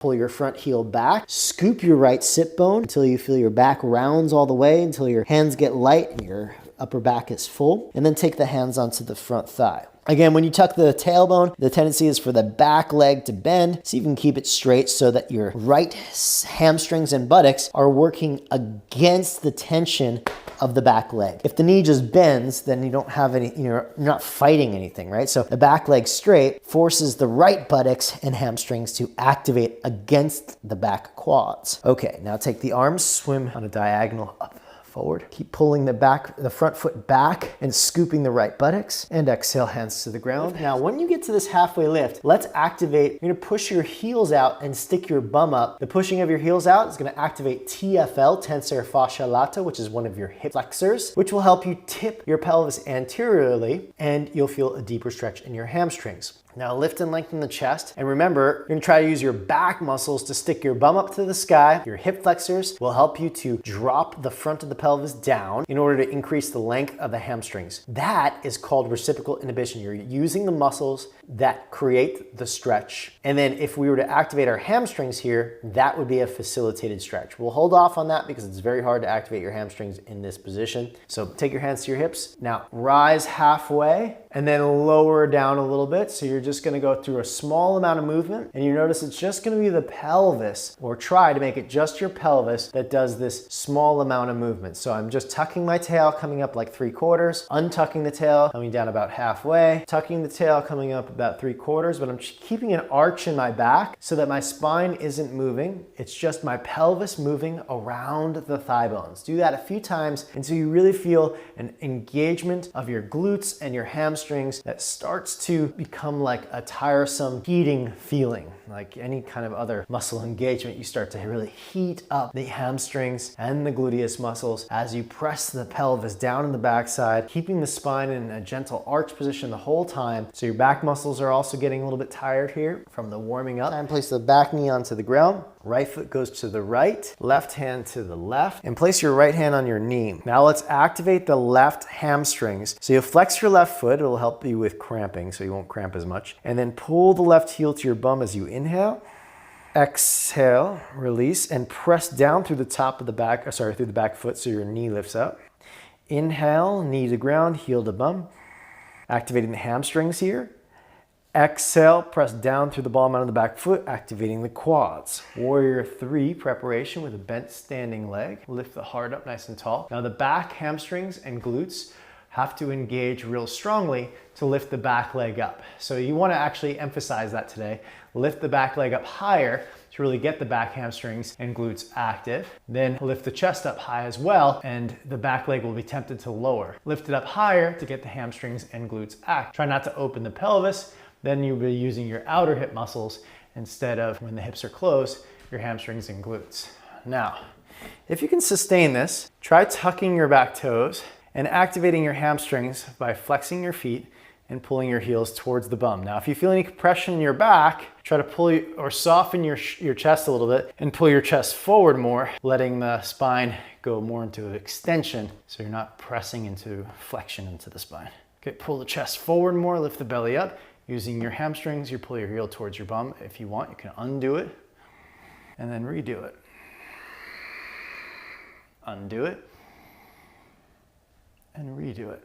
Pull your front heel back, scoop your right sit bone until you feel your back rounds all the way, until your hands get light and your upper back is full, and then take the hands onto the front thigh. Again, when you tuck the tailbone, the tendency is for the back leg to bend, so you can keep it straight so that your right hamstrings and buttocks are working against the tension of the back leg. If the knee just bends, then you don't have any, you're not fighting anything, right? So the back leg straight forces the right buttocks and hamstrings to activate against the back quads. Okay, now take the arms, swim on a diagonal up. Forward. Keep pulling the front foot back and scooping the right buttocks, and exhale, hands to the ground. Now, when you get to this halfway lift, let's activate. You're gonna push your heels out and stick your bum up. The pushing of your heels out is gonna activate TFL, tensor fascia lata, which is one of your hip flexors, which will help you tip your pelvis anteriorly, and you'll feel a deeper stretch in your hamstrings. Now lift and lengthen the chest. And remember, you're gonna try to use your back muscles to stick your bum up to the sky. Your hip flexors will help you to drop the front of the pelvis down in order to increase the length of the hamstrings. That is called reciprocal inhibition. You're using the muscles that create the stretch. And then if we were to activate our hamstrings here, that would be a facilitated stretch. We'll hold off on that because it's very hard to activate your hamstrings in this position. So take your hands to your hips. Now rise halfway and then lower down a little bit. So you're just gonna go through a small amount of movement, and you notice it's just gonna be the pelvis, or try to make it just your pelvis that does this small amount of movement. So I'm just tucking my tail, coming up like 3/4, untucking the tail, coming down about halfway, tucking the tail, coming up about 3/4, but I'm keeping an arch in my back so that my spine isn't moving. It's just my pelvis moving around the thigh bones. Do that a few times until you really feel an engagement of your glutes and your hamstrings that starts to become like a tiresome heating feeling. Like any kind of other muscle engagement, you start to really heat up the hamstrings and the gluteus muscles as you press the pelvis down in the backside, keeping the spine in a gentle arch position the whole time. So your back muscles are also getting a little bit tired here from the warming up. And place the back knee onto the ground. Right foot goes to the right, left hand to the left, and place your right hand on your knee. Now let's activate the left hamstrings. So you'll flex your left foot, it'll help you with cramping so you won't cramp as much. And then pull the left heel to your bum as you inhale. Exhale, release, and press down through the top of the back, through the back foot so your knee lifts up. Inhale, knee to ground, heel to bum. Activating the hamstrings here. Exhale, press down through the ball mound of the back foot, activating the quads. Warrior 3 preparation with a bent standing leg. Lift the heart up nice and tall. Now the back hamstrings and glutes have to engage real strongly to lift the back leg up. So you want to actually emphasize that today. Lift the back leg up higher to really get the back hamstrings and glutes active. Then lift the chest up high as well, and the back leg will be tempted to lower. Lift it up higher to get the hamstrings and glutes active. Try not to open the pelvis. Then you'll be using your outer hip muscles instead of, when the hips are closed, your hamstrings and glutes. Now, if you can sustain this, try tucking your back toes and activating your hamstrings by flexing your feet and pulling your heels towards the bum. Now, if you feel any compression in your back, try to pull or soften your chest a little bit and pull your chest forward more, letting the spine go more into an extension so you're not pressing into flexion into the spine. Okay, pull the chest forward more, lift the belly up. Using your hamstrings, you pull your heel towards your bum. If you want, you can undo it and then redo it. Undo it and redo it.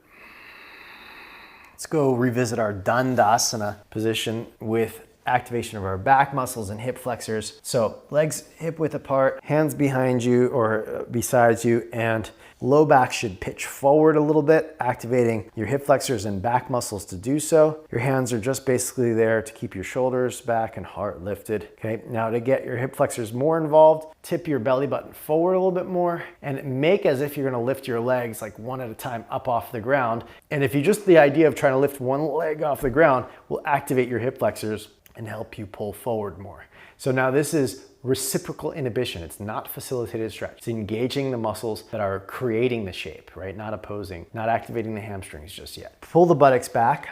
Let's go revisit our Dandasana position with activation of our back muscles and hip flexors. So legs hip width apart, hands behind you or besides you, and low back should pitch forward a little bit, activating your hip flexors and back muscles to do so. Your hands are just basically there to keep your shoulders back and heart lifted. Okay, now to get your hip flexors more involved, tip your belly button forward a little bit more and make as if you're gonna lift your legs like one at a time up off the ground. And if you just, the idea of trying to lift one leg off the ground will activate your hip flexors and help you pull forward more. So now this is reciprocal inhibition. It's not facilitated stretch. It's engaging the muscles that are creating the shape, right? Not opposing, not activating the hamstrings just yet. Pull the buttocks back.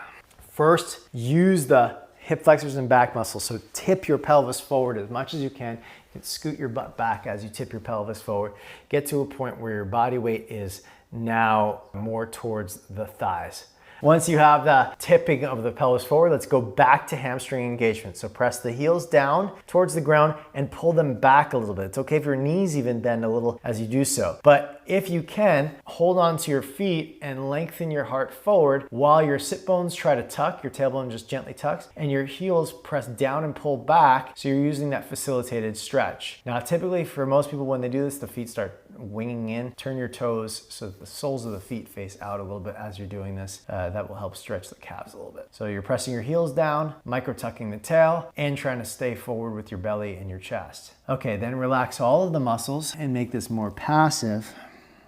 First, use the hip flexors and back muscles. So tip your pelvis forward as much as you can. You can scoot your butt back as you tip your pelvis forward. Get to a point where your body weight is now more towards the thighs. Once you have the tipping of the pelvis forward, let's go back to hamstring engagement. So press the heels down towards the ground and pull them back a little bit. It's okay if your knees even bend a little as you do so. But if you can, hold on to your feet and lengthen your heart forward while your sit bones try to tuck, your tailbone just gently tucks, and your heels press down and pull back, so you're using that facilitated stretch. Now, typically for most people when they do this, the feet start winging in. Turn your toes so that the soles of the feet face out a little bit as you're doing this. That will help stretch the calves a little bit. So you're pressing your heels down, micro tucking the tail, and trying to stay forward with your belly and your chest. Okay, then relax all of the muscles and make this more passive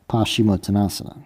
Paschimottanasana.